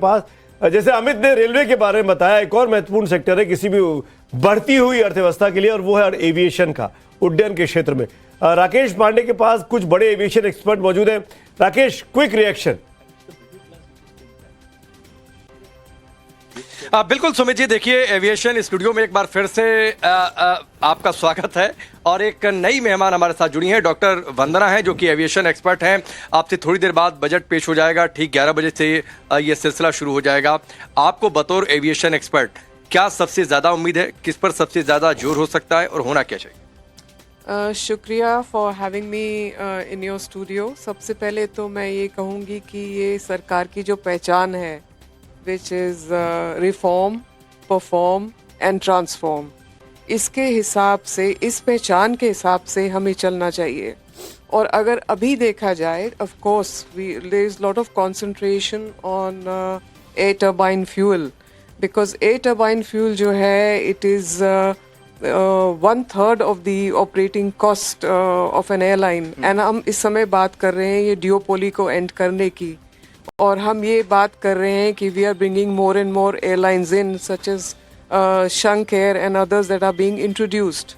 पास। जैसे अमित ने रेलवे के बारे में बताया, एक और महत्वपूर्ण सेक्टर है किसी भी बढ़ती हुई अर्थव्यवस्था के लिए, और वो है एविएशन का, उड्डयन के क्षेत्र में। राकेश पांडे के पास कुछ बड़े एविएशन एक्सपर्ट मौजूद हैं। Rakesh, quick reaction. बिल्कुल सुमित जी, देखिए एविएशन स्टूडियो में एक बार फिर से आपका स्वागत है और एक नई मेहमान हमारे साथ जुड़ी हैं, डॉक्टर वंदना हैं जो कि एविएशन एक्सपर्ट हैं। आपसे थोड़ी देर बाद बजट पेश हो जाएगा, ठीक 11 बजे से ये सिलसिला शुरू हो जाएगा। आपको बतौर एविएशन एक्सपर्ट क्या सबसे ज़्यादा उम्मीद है, किस पर सबसे ज़्यादा जोर हो सकता है और होना क्या चाहिए? शुक्रिया for having me in your studio. सबसे पहले तो मैं ये कहूँगी कि ये सरकार की जो पहचान है, which is reform, perform and transform, इसके हिसाब से, इस पहचान के हिसाब से हमें चलना चाहिए। और अगर अभी देखा जाए, of course there is lot of concentration on air turbine fuel, because air turbine fuel जो है it is 1/3 of the operating cost of an airline, and हम इस समय बात कर रहे हैं ये duopoly को end करने की, और हम ये बात कर रहे हैं कि we are bringing more and more airlines in, such as Shankh air and others that are being introduced,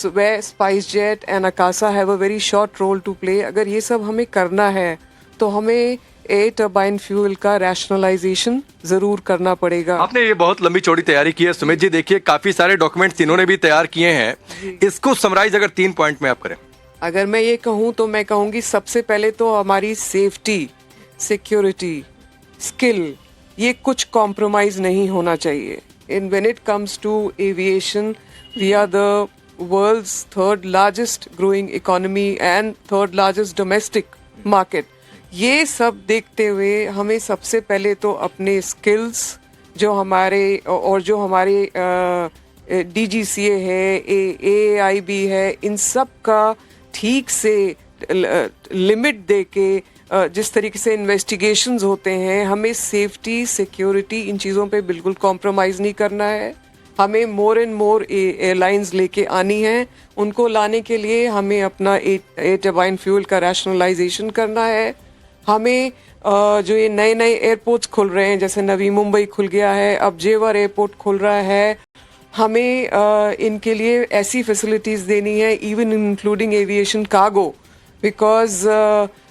where SpiceJet and Akasa have a very short role to play। अगर ये सब हमें करना है तो हमें एयर टर्बाइन फ्यूल का rationalisation जरूर करना पड़ेगा। आपने ये बहुत लंबी चौड़ी तैयारी की है सुमित जी, देखिए काफी सारे डॉक्यूमेंट्स इन्होंने भी तैयार किए हैं, इसको समराइज अगर 3 पॉइंट में आप करें। अगर मैं ये कहूँ तो मैं कहूँगी सबसे पहले तो हमारी सेफ्टी, सिक्योरिटी, स्किल, ये कुछ कॉम्प्रोमाइज नहीं होना चाहिए। In when it comes to aviation, we are the world's 3rd largest growing economy and 3rd largest domestic market. ये सब देखते हुए हमें सबसे पहले तो अपने स्किल्स जो हमारे और जो हमारे DGCA है, AAIB है, इन सब का ठीक से लिमिट दे के जिस तरीके से इन्वेस्टिगेशंस होते हैं, हमें सेफ्टी, सिक्योरिटी, इन चीज़ों पे बिल्कुल कॉम्प्रोमाइज़ नहीं करना है। हमें मोर एंड मोर एयरलाइंस लेके आनी है, उनको लाने के लिए हमें अपना एयर टर्बाइन फ्यूल का रैशनलाइजेशन करना है। हमें जो ये नए नए एयरपोर्ट्स खुल रहे हैं, जैसे नवी मुंबई खुल गया है, अब जेवर एयरपोर्ट खुल रहा है, हमें इनके लिए ऐसी फैसिलिटीज़ देनी है, even including aviation cargo, because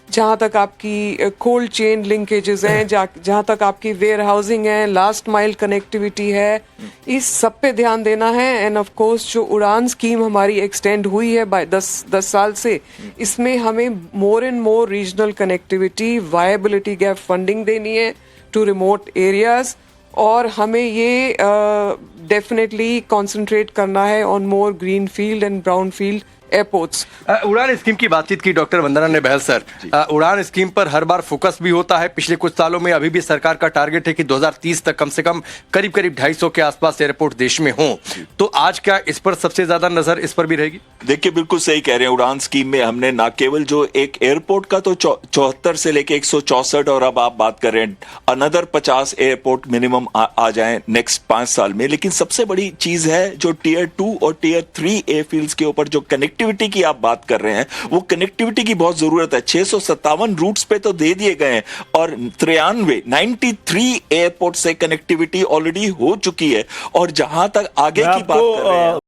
जहाँ तक आपकी कोल्ड चेन लिंकेजेस हैं, जहाँ तक आपकी वेयर हाउसिंग है, लास्ट माइल कनेक्टिविटी है, इस सब पे ध्यान देना है। एंड ऑफ कोर्स जो उड़ान स्कीम हमारी एक्सटेंड हुई है बाय 10 साल से, इसमें हमें मोर and more regional connectivity, viability gap funding देनी है टू रिमोट एरियाज, और हमें ये डेफिनेटली कॉन्सेंट्रेट करना है on more green field and brown field airports. उड़ान स्कीम की बातचीत की डॉक्टर वंदना ने बहल सर, उड़ान स्कीम पर हर बार फोकस भी होता है पिछले कुछ सालों में। अभी भी सरकार का टारगेट है कि 2030 तक कम से कम करीब 250 के आसपास एयरपोर्ट देश में हों, तो आज क्या इस पर सबसे ज्यादा नजर इस पर भी रहेगी? देखिए, बिल्कुल सही कह रहे हैं। उड़ान स्कीम में हमने ना केवल जो एक एयरपोर्ट का तो 74 से लेके 164, और अब आप बात कर रहे हैं अनदर 50 एयरपोर्ट मिनिमम आ जाए नेक्स्ट 5 साल में। लेकिन सबसे बड़ी चीज है जो टियर 2 और टियर 3 एयरफील्ड्स के ऊपर जो कनेक्टिविटी की आप बात कर रहे हैं, वो कनेक्टिविटी की बहुत जरूरत है। 657 रूट्स पे तो दे दिए गए हैं, और 93 एयरपोर्ट से कनेक्टिविटी ऑलरेडी हो चुकी है। और जहां तक आगे की बात कर रहे हैं